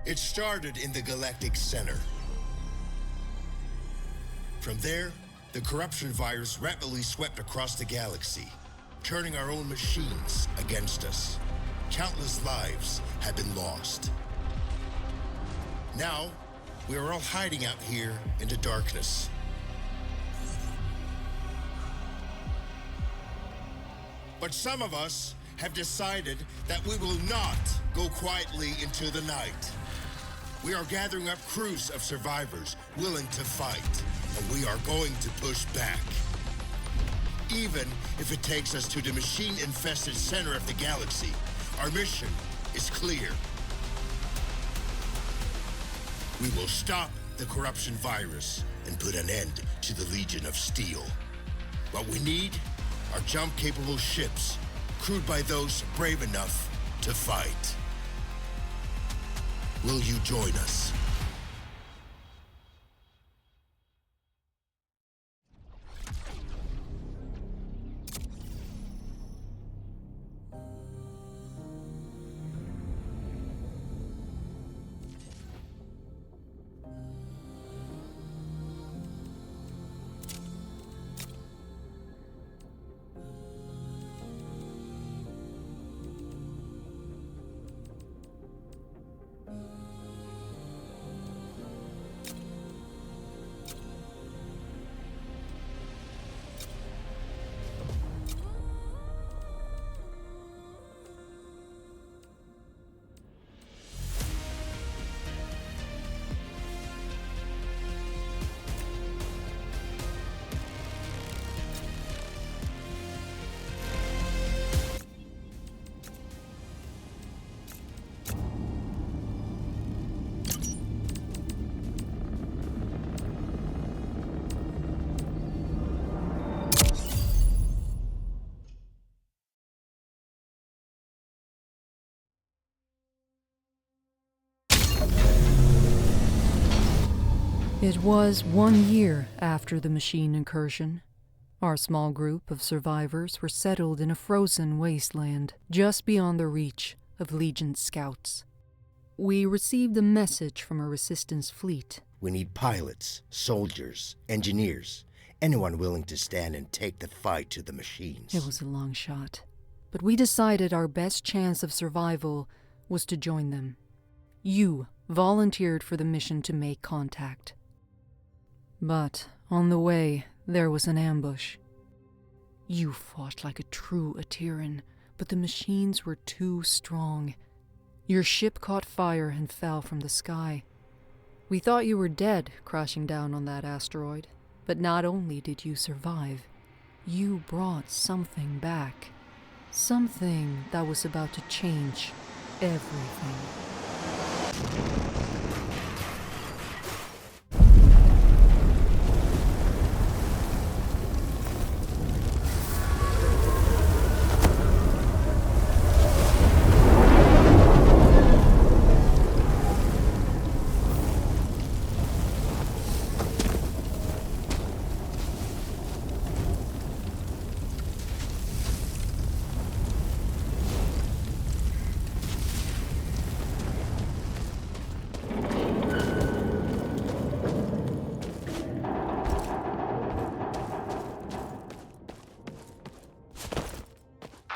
It started in the Galactic Center. From there, the corruption virus rapidly swept across the galaxy, turning our own machines against us. Countless lives have been lost. Now, we are all hiding out here in the darkness. But some of us have decided that we will not go quietly into the night. We are gathering up crews of survivors willing to fight, and we are going to push back. Even if it takes us to the machine-infested center of the galaxy, our mission is clear. We will stop the corruption virus and put an end to the Legion of Steel. What we need are jump-capable ships, crewed by those brave enough to fight. Will you join us? It was 1 year after the machine incursion. Our small group of survivors were settled in a frozen wasteland just beyond the reach of Legion scouts. We received a message from a resistance fleet. We need pilots, soldiers, engineers, anyone willing to stand and take the fight to the machines. It was a long shot, but we decided our best chance of survival was to join them. You volunteered for the mission to make contact. But on the way, there was an ambush. You fought like a true Ateran, but the machines were too strong. Your ship caught fire and fell from the sky. We thought you were dead crashing down on that asteroid, but not only did you survive, you brought something back. Something that was about to change everything.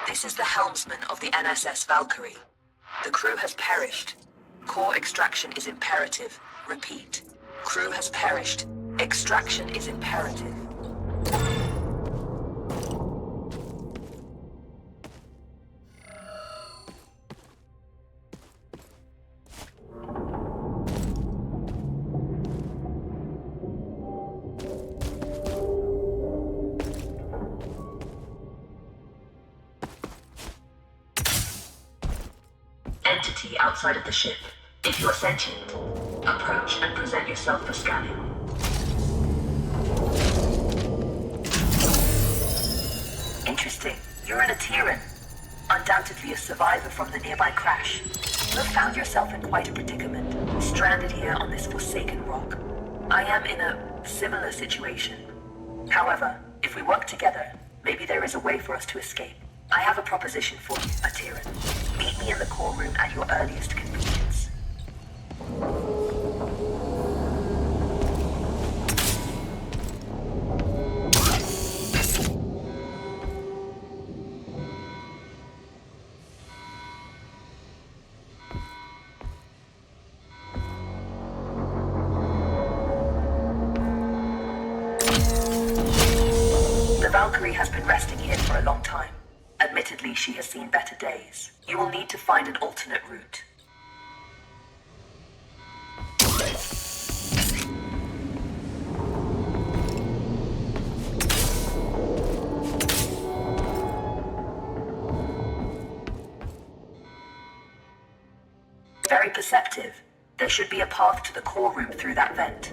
This is the helmsman of the NSS Valkyrie. The crew has perished. Core extraction is imperative. Repeat. Crew has perished. Extraction is imperative. Entity outside of the ship. If you are sentient, approach and present yourself for scanning. Interesting. You're an Ateran. Undoubtedly a survivor from the nearby crash. You have found yourself in quite a predicament, stranded here on this forsaken rock. I am in a similar situation. However, if we work together, maybe there is a way for us to escape. I have a proposition for you, Ateran. Meet me in the core room at your earliest convenience. The Valkyrie has been resting here for a long time. Admittedly, she has seen better days. You will need to find an alternate route. Very perceptive. There should be a path to the core room through that vent.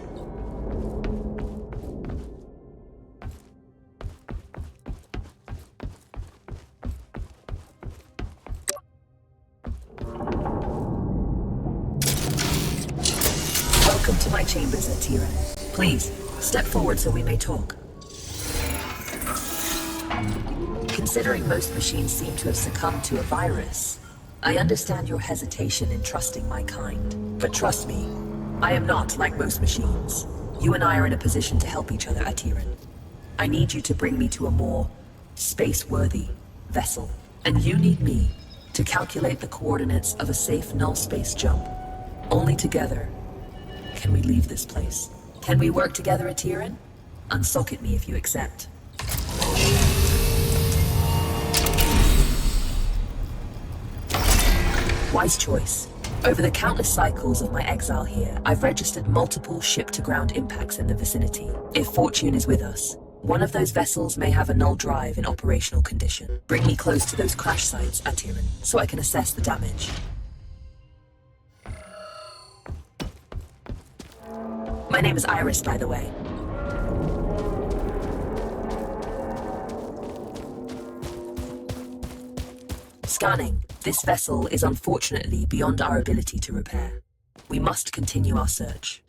Welcome to my chambers, Atira. Please, step forward so we may talk. Considering most machines seem to have succumbed to a virus, I understand your hesitation in trusting my kind. But trust me, I am not like most machines. You and I are in a position to help each other, Atiran. I need you to bring me to a more space-worthy vessel. And you need me to calculate the coordinates of a safe null space jump. Only together can we leave this place. Can we work together, Atiran? Unsocket me if you accept. Wise choice. Over the countless cycles of my exile here, I've registered multiple ship-to-ground impacts in the vicinity. If fortune is with us, one of those vessels may have a null drive in operational condition. Bring me close to those crash sites, Atiran, so I can assess the damage. My name is Iris, by the way. Scanning. This vessel is unfortunately beyond our ability to repair. We must continue our search.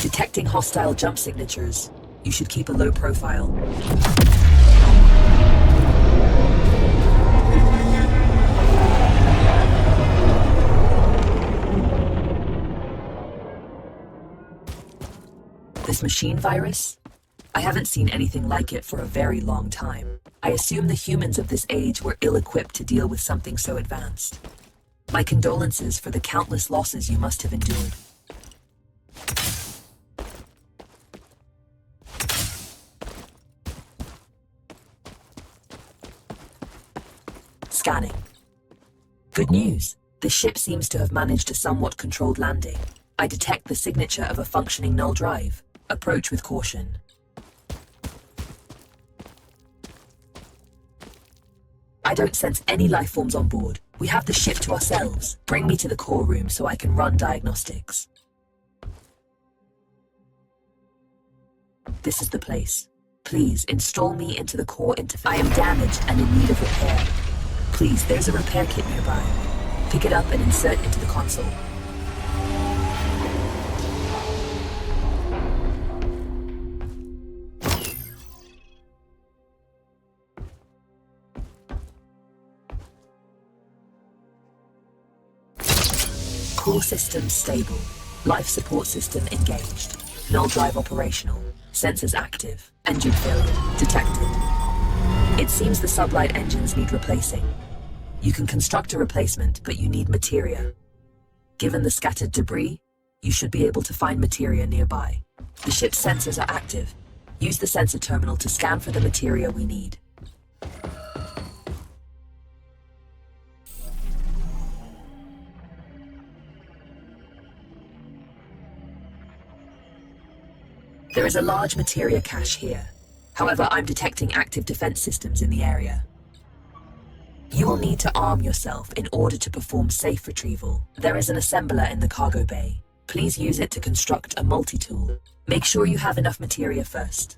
Detecting hostile jump signatures. You should keep a low profile. This machine virus? I haven't seen anything like it for a very long time. I assume the humans of this age were ill-equipped to deal with something so advanced. My condolences for the countless losses you must have endured. Scanning. Good news. The ship seems to have managed a somewhat controlled landing. I detect the signature of a functioning null drive. Approach with caution. I don't sense any life forms on board. We have the ship to ourselves. Bring me to the core room so I can run diagnostics. This is the place. Please install me into the core interface. I am damaged and in need of repair. Please, there's a repair kit nearby. Pick it up and insert into the console. Core system stable. Life support system engaged. Null drive operational. Sensors active. Engine failure detected. It seems the sublight engines need replacing. You can construct a replacement, but you need materia. Given the scattered debris, you should be able to find materia nearby. The ship's sensors are active. Use the sensor terminal to scan for the materia we need. There is a large materia cache here. However, I'm detecting active defense systems in the area. You will need to arm yourself in order to perform safe retrieval. There is an assembler in the cargo bay. Please use it to construct a multi-tool. Make sure you have enough materia first.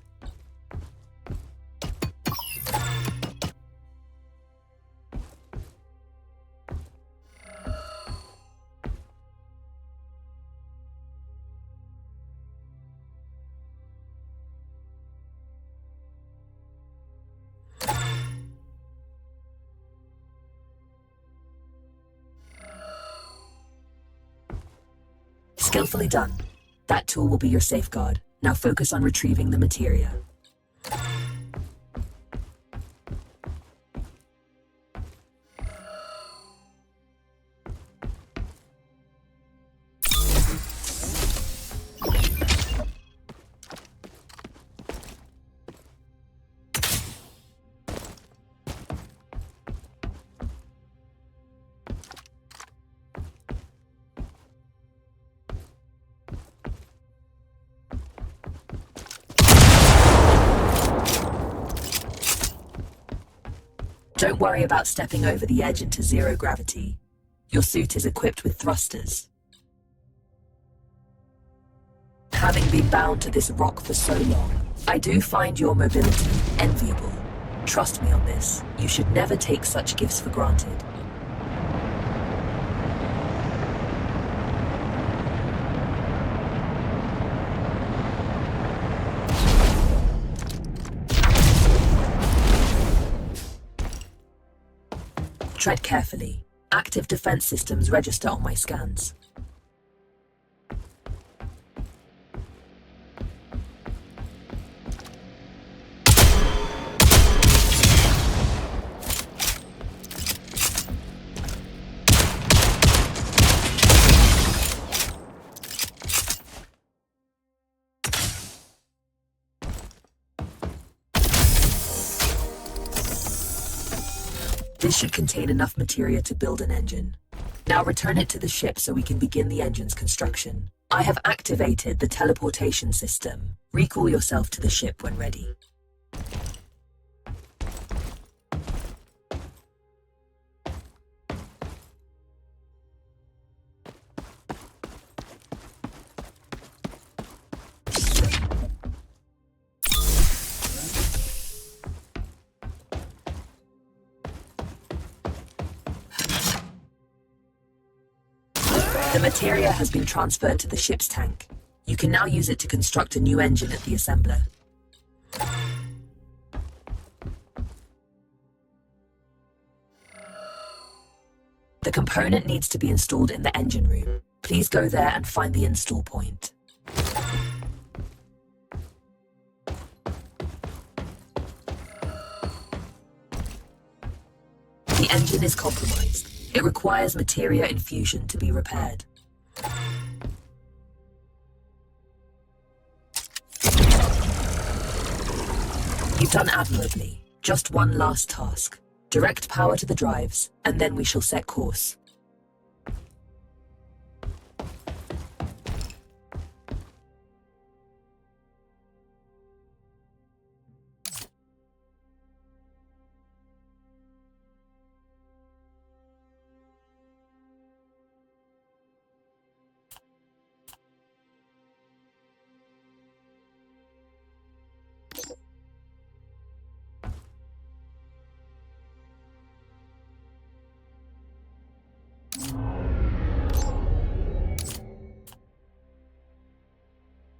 Skillfully done. That tool will be your safeguard. Now focus on retrieving the materia. Don't worry about stepping over the edge into zero gravity. Your suit is equipped with thrusters. Having been bound to this rock for so long, I do find your mobility enviable. Trust me on this, you should never take such gifts for granted. Tread carefully. Active defense systems register on my scans. This should contain enough materia to build an engine. Now return it to the ship so we can begin the engine's construction. I have activated the teleportation system. Recall yourself to the ship when ready. The materia has been transferred to the ship's tank. You can now use it to construct a new engine at the assembler. The component needs to be installed in the engine room. Please go there and find the install point. The engine is compromised. It requires materia infusion to be repaired. You've done admirably. Just one last task. Direct power to the drives, and then we shall set course.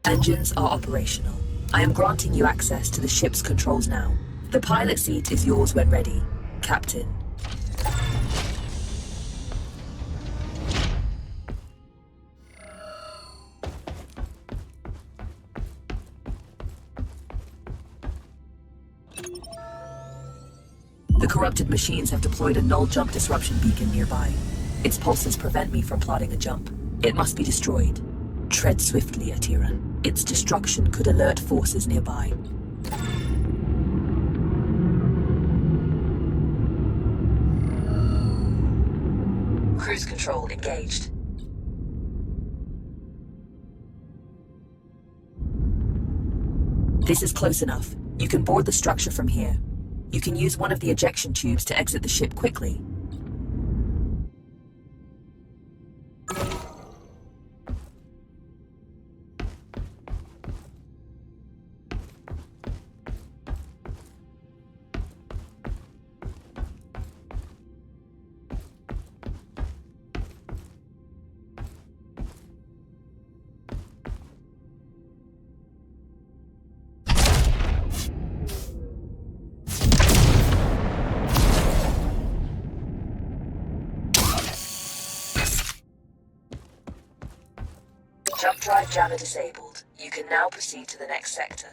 Engines are operational. I am granting you access to the ship's controls now. The pilot seat is yours when ready, Captain. The corrupted machines have deployed a null jump disruption beacon nearby. Its pulses prevent me from plotting a jump. It must be destroyed. Tread swiftly, Atira. Its destruction could alert forces nearby. Cruise control engaged. This is close enough. You can board the structure from here. You can use one of the ejection tubes to exit the ship quickly. Drive jammer disabled. You can now proceed to the next sector.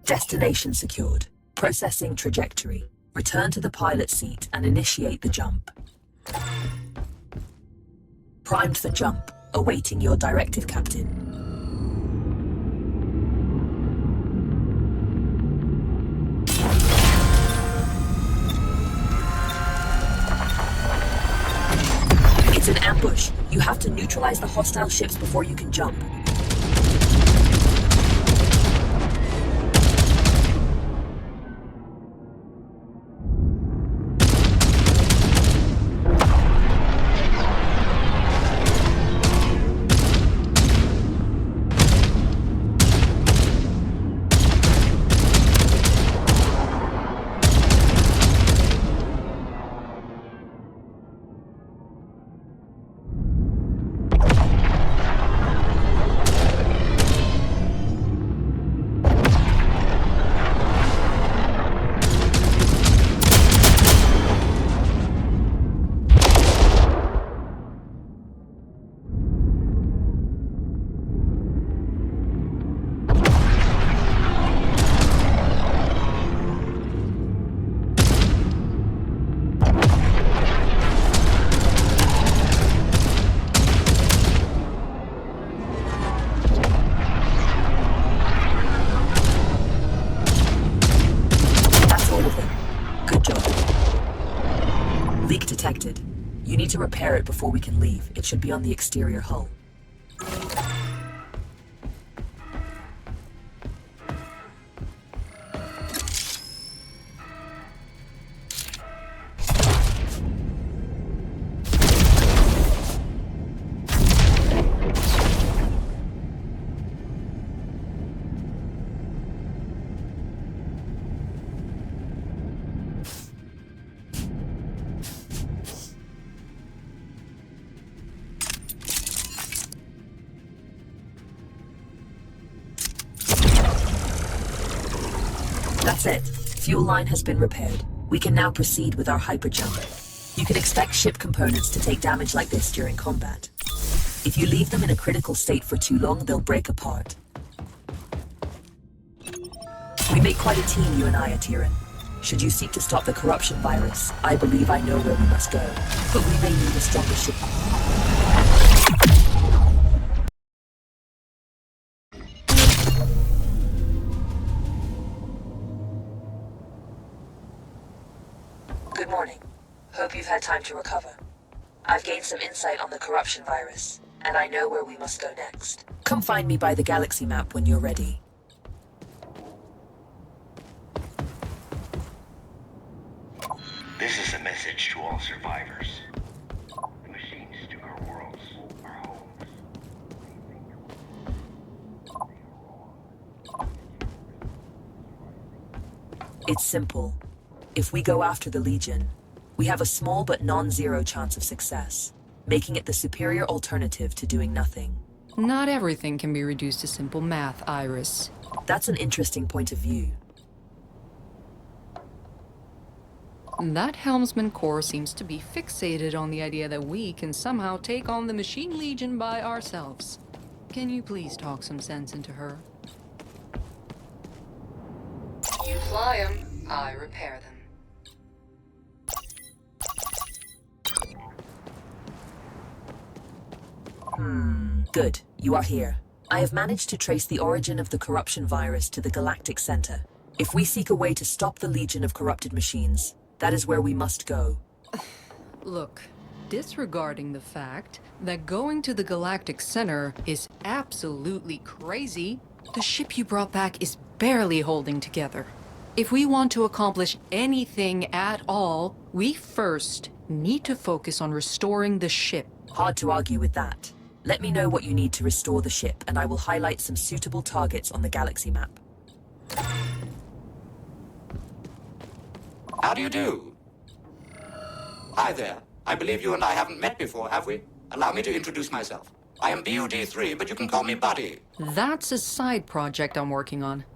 Destination secured. Processing trajectory. Return to the pilot seat and initiate the jump. Primed for jump. Awaiting your directive, Captain. It's an ambush. You have to neutralize the hostile ships before you can jump. Detected. You need to repair it before we can leave. It should be on the exterior hull. That's it. Fuel line has been repaired. We can now proceed with our hyperjump. You can expect ship components to take damage like this during combat. If you leave them in a critical state for too long, they'll break apart. We make quite a team, you and I, Atiran. Should you seek to stop the corruption virus, I believe I know where we must go. But we may need a stronger ship. Good morning. Hope you've had time to recover. I've gained some insight on the corruption virus, and I know where we must go next. Come find me by the galaxy map when you're ready. This is a message to all survivors. The machines took our worlds, our homes. It's simple. If we go after the Legion, we have a small but non-zero chance of success, making it the superior alternative to doing nothing. Not everything can be reduced to simple math, Iris. That's an interesting point of view. That Helmsman Corps seems to be fixated on the idea that we can somehow take on the Machine Legion by ourselves. Can you please talk some sense into her? You fly them, I repair them. Good. You are here. I have managed to trace the origin of the corruption virus to the Galactic Center. If we seek a way to stop the Legion of corrupted machines, that is where we must go. Look, disregarding the fact that going to the Galactic Center is absolutely crazy, the ship you brought back is barely holding together. If we want to accomplish anything at all, we first need to focus on restoring the ship. Hard to argue with that. Let me know what you need to restore the ship, and I will highlight some suitable targets on the galaxy map. How do you do? Hi there. I believe you and I haven't met before, have we? Allow me to introduce myself. I am BUD-3, but you can call me Buddy. That's a side project I'm working on.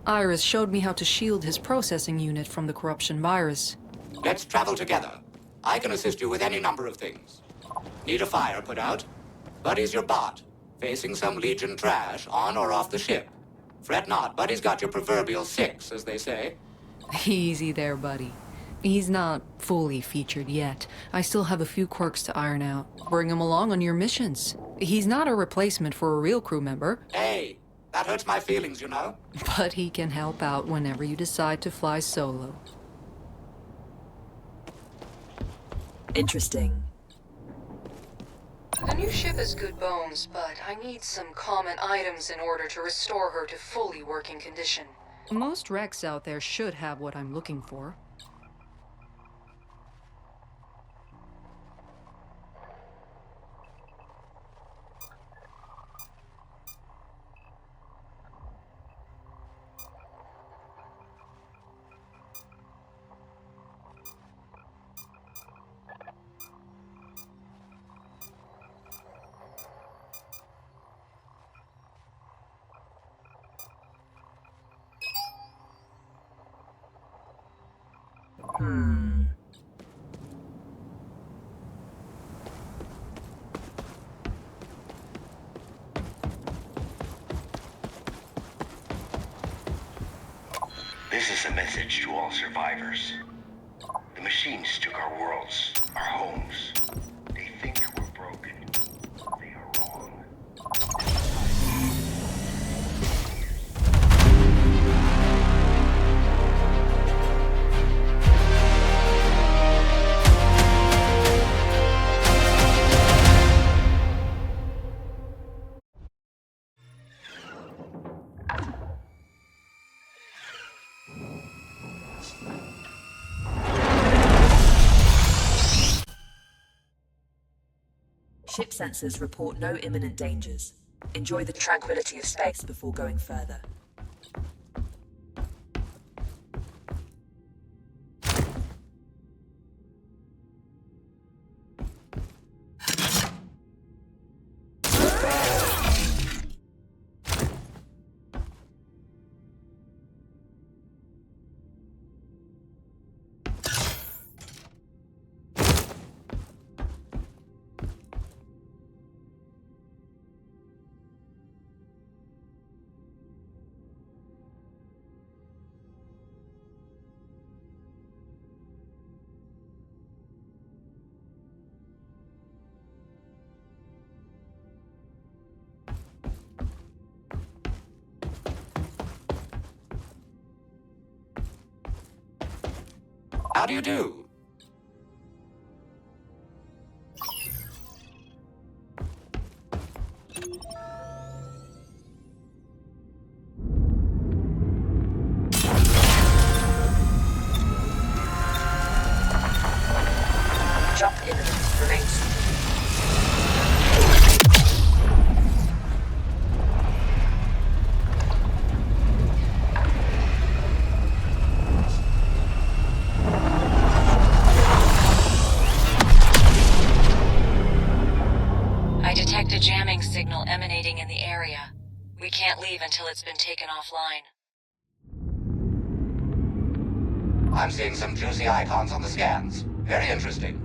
Iris showed me how to shield his processing unit from the corruption virus. Let's travel together. I can assist you with any number of things. Need a fire put out? Buddy's your bot, facing some Legion trash on or off the ship. Fret not, Buddy's got your proverbial 6, as they say. Easy there, buddy. He's not fully featured yet. I still have a few quirks to iron out. Bring him along on your missions. He's not a replacement for a real crew member. Hey, that hurts my feelings, you know. But he can help out whenever you decide to fly solo. Interesting. The new ship has good bones, but I need some common items in order to restore her to fully working condition. Most wrecks out there should have what I'm looking for. This is a message to all survivors. The machines took our worlds, our homes. They think we're broken. They are wrong. Ship sensors report no imminent dangers. Enjoy the tranquility of space before going further. How do you do? Jump imminent. Remains. I detect a jamming signal emanating in the area. We can't leave until it's been taken offline. I'm seeing some juicy icons on the scans. Very interesting.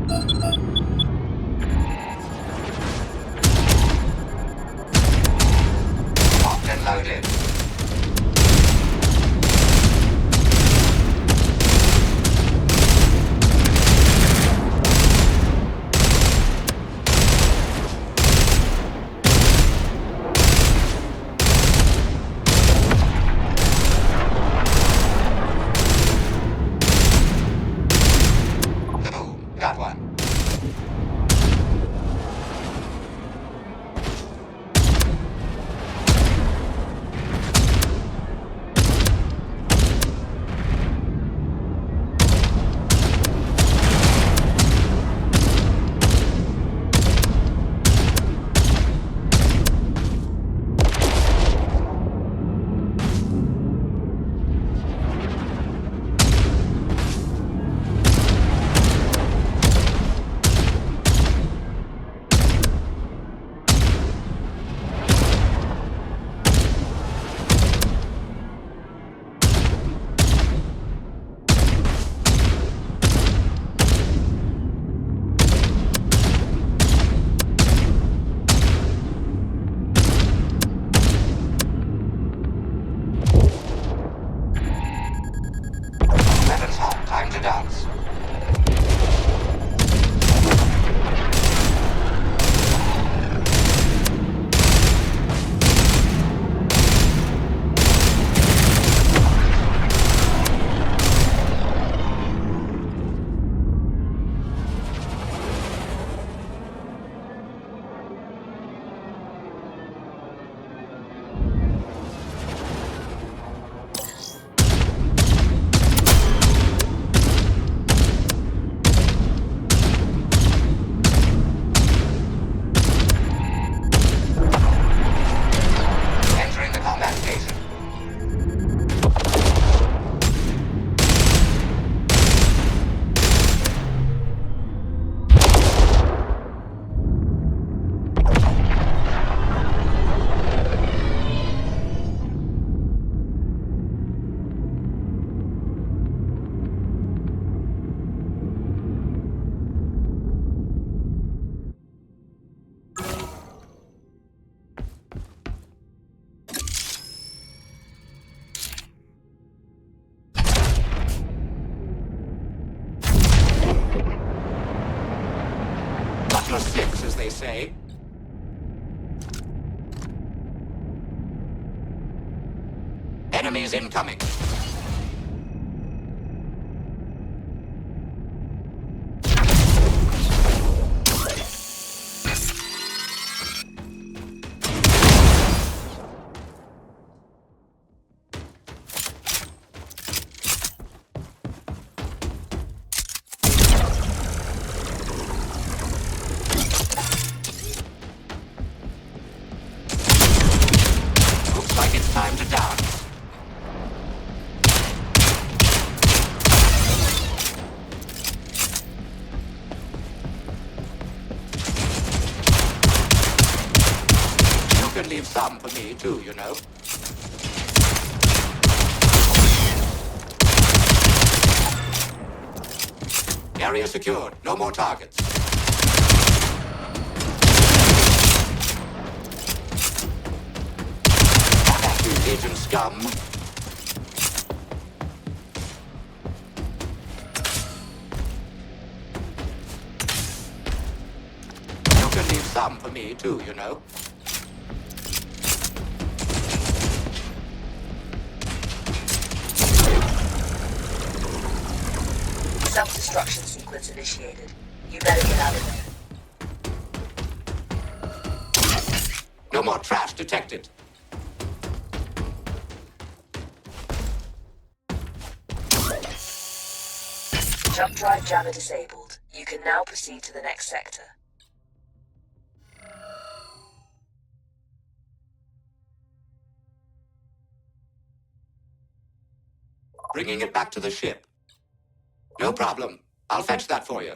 Locked and loaded. Boom, got one. Weapons hot, time to dance. Entering the combat station. Butler 6, as they say. Enemies incoming. Looks like it's time to dance. You can leave some for me too, you know. Area secured. No more targets. Thank you, Legion scum. You can leave some for me too, you know. Self-destruction sequence initiated. You better get out of there. No more trash detected. Jump drive jammer disabled. You can now proceed to the next sector. Bringing it back to the ship. No problem. I'll fetch that for you.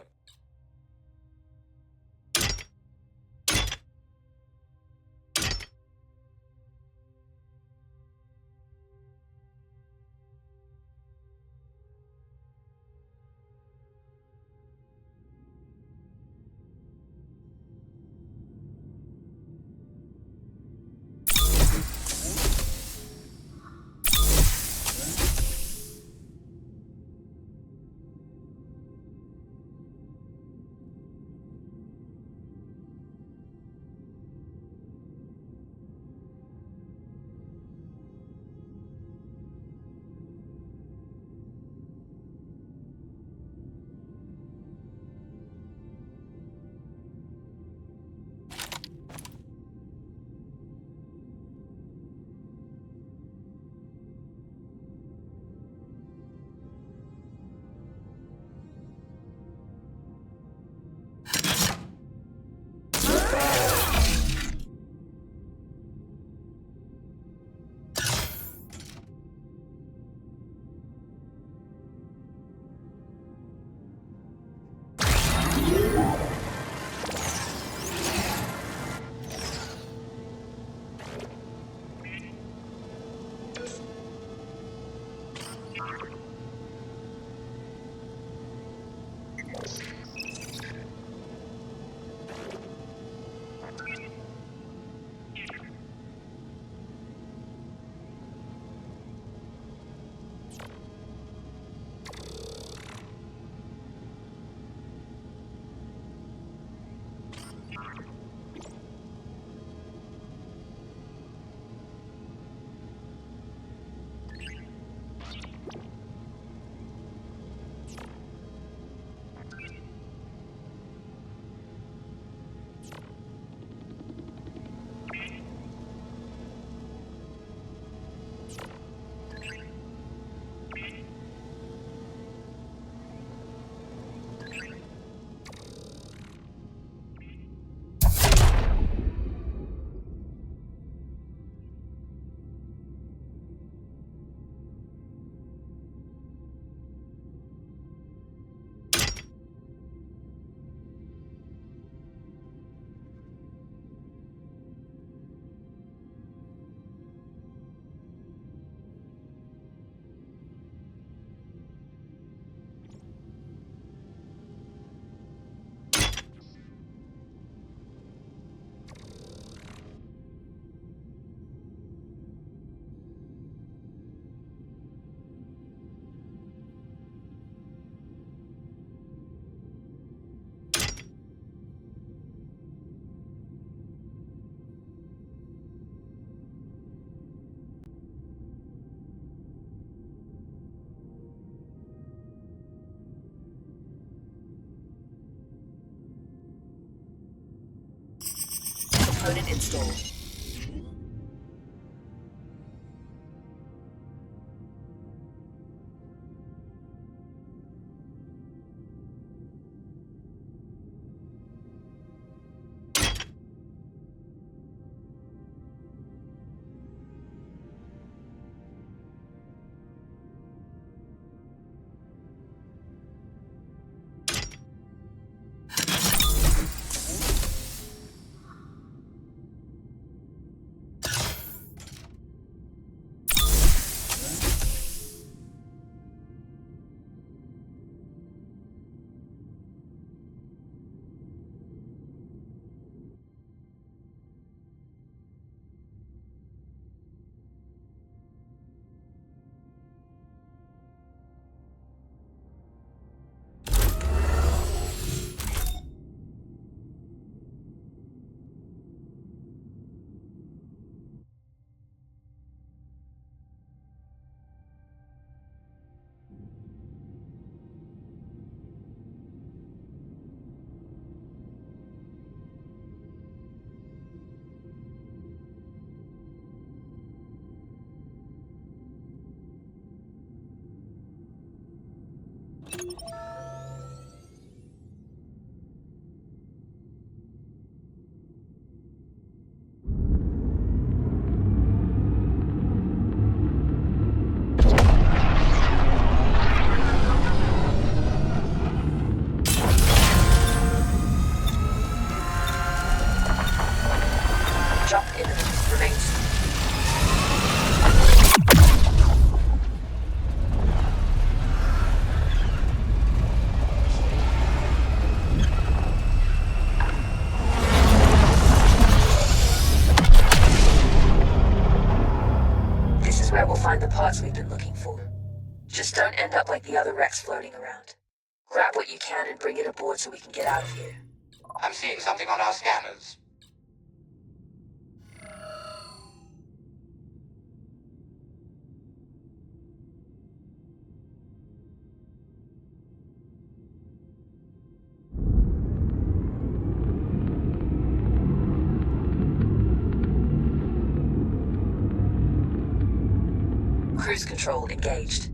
component installed. Jump imminent remains. This is where we'll find the parts we've been looking for. Just don't end up like the other wrecks floating around. Grab what you can and bring it aboard so we can get out of here. I'm seeing something on our scanners. Cruise control engaged.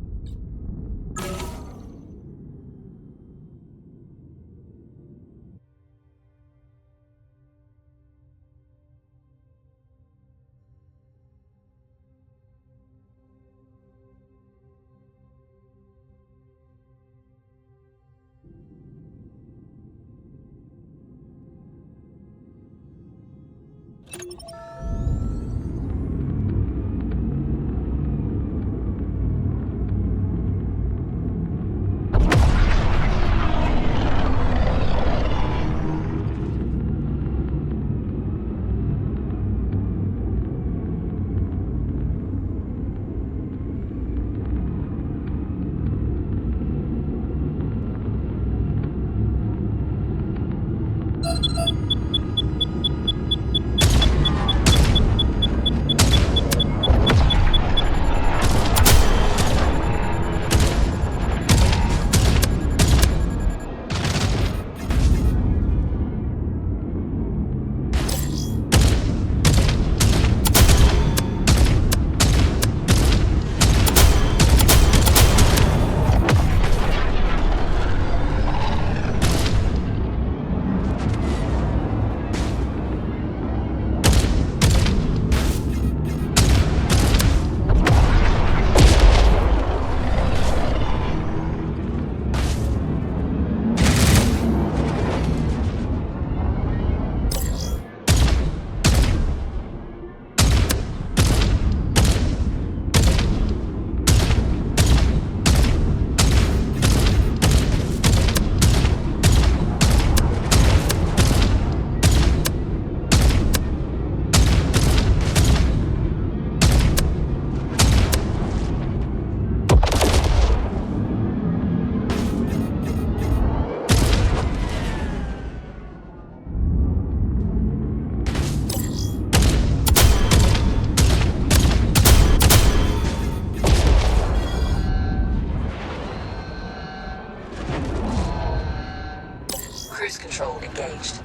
Cruise control engaged.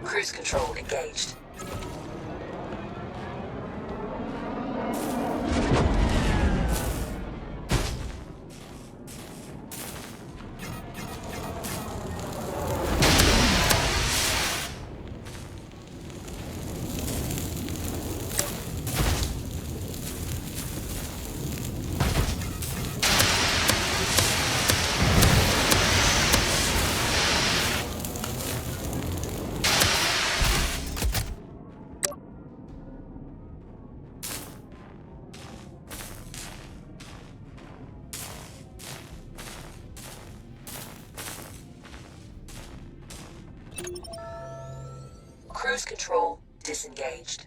Cruise control engaged. Cruise control disengaged.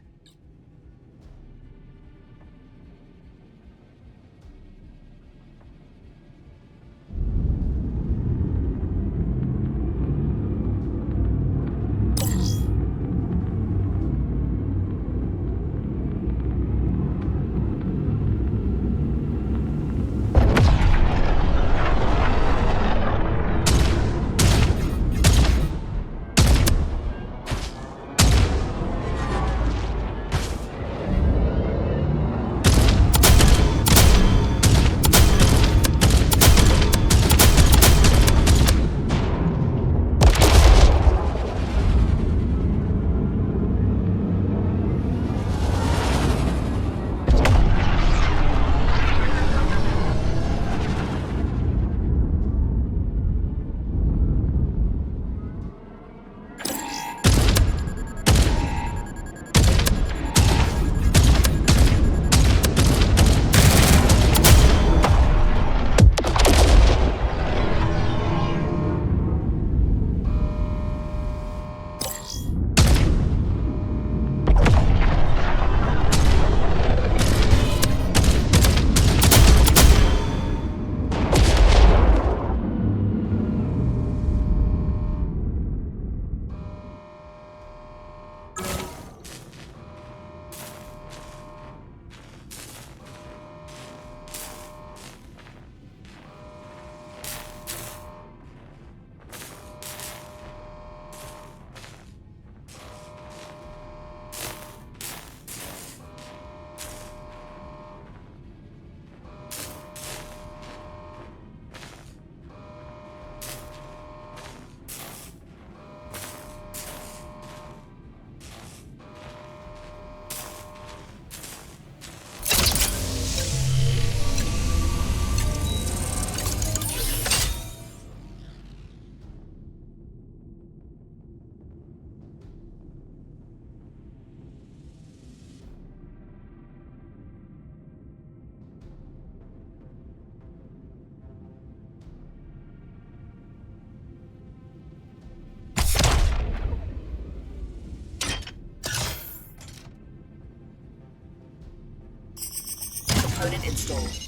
Component installed.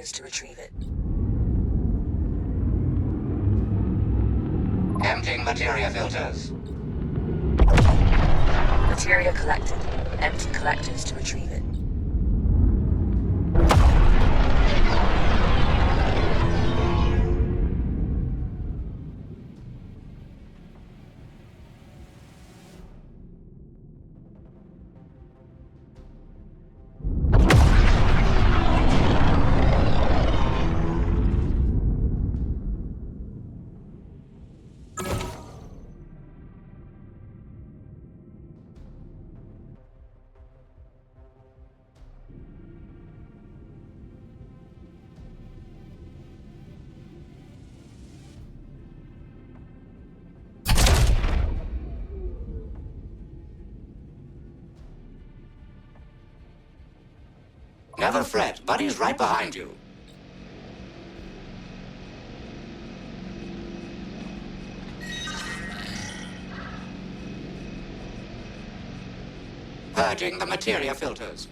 collectors to retrieve it. Emptying materia filters. Materia collected. Empty collectors to retrieve it. Never fret, Buddy's right behind you. Purging the materia filters.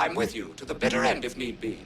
I'm with you to the bitter end if need be.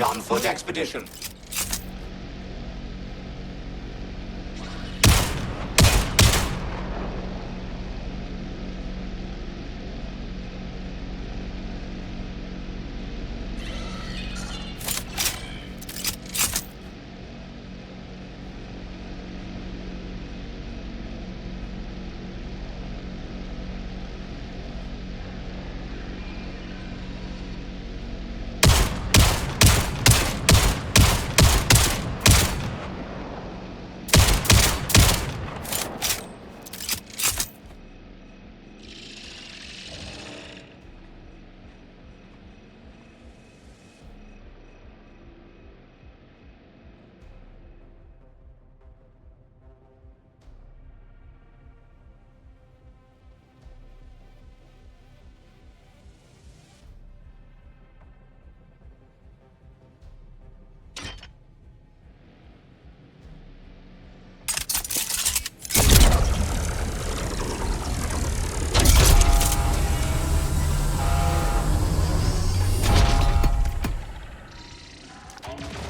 the on-foot expedition.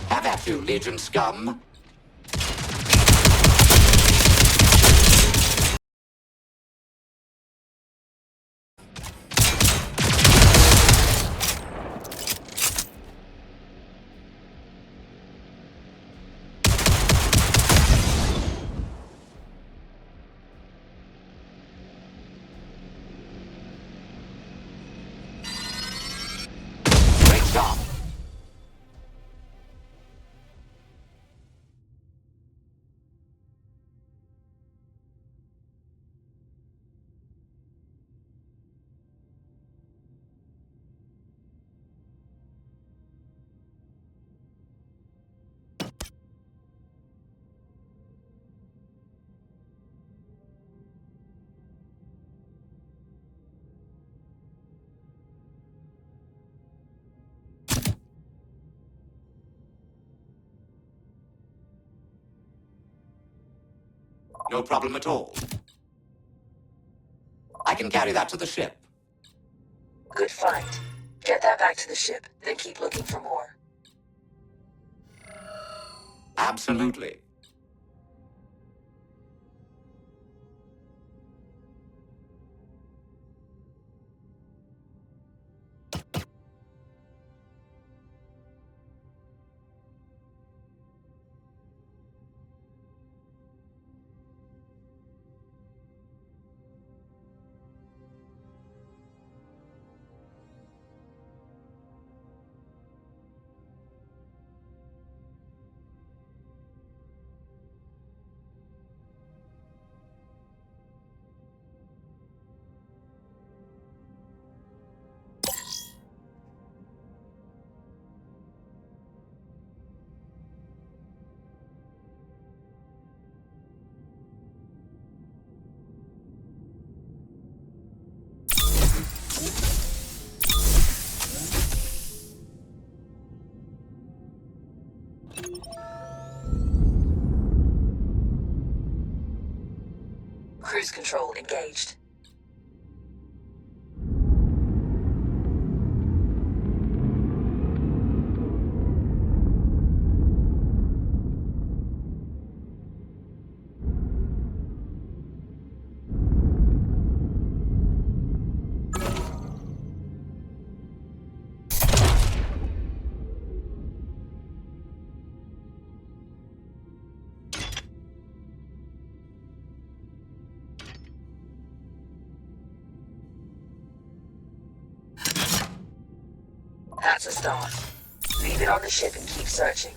Have at you, Legion scum. Great job. No problem at all. I can carry that to the ship. Good find. Get that back to the ship, then keep looking for more. Absolutely. Cruise control engaged. That's a start. Leave it on the ship and keep searching.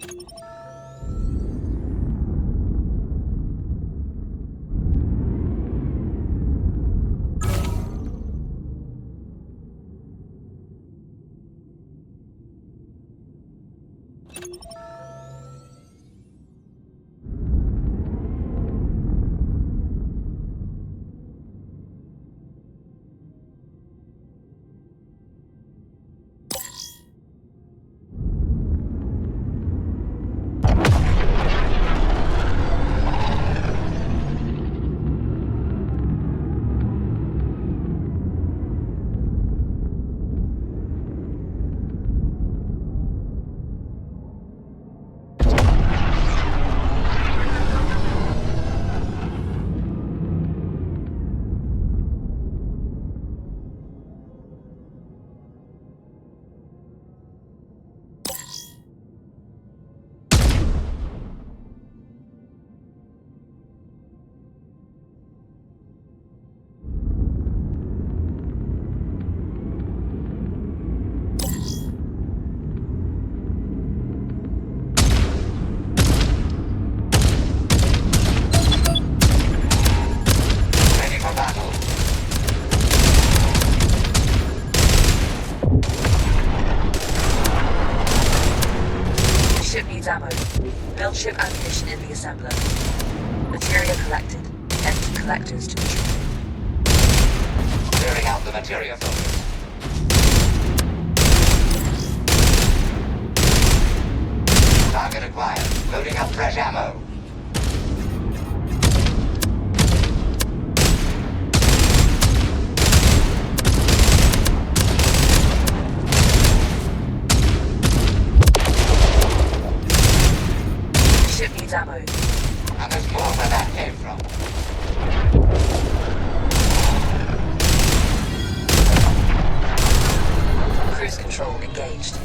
Ready for battle. Ship needs ammo. Build ship ammunition in the assembler. Materia collected. Empty collectors to retrieve. Clearing out the materia filters. Target acquired. Loading up fresh ammo. Ship needs ammo. And there's more where that came from. Cruise control engaged.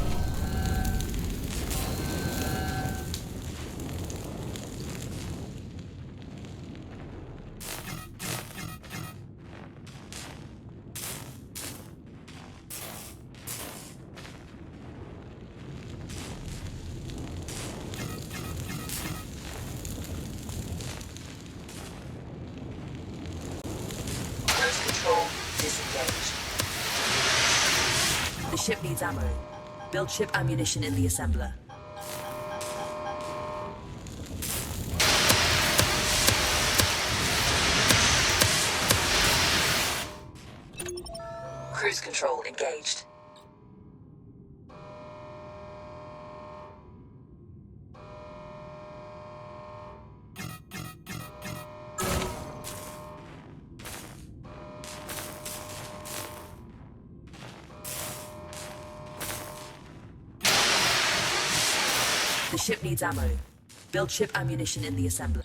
Cruise control disengaged. The ship needs ammo. Build ship ammunition in the assembler. Cruise control engaged. The ship needs ammo. Build ship ammunition in the assembler.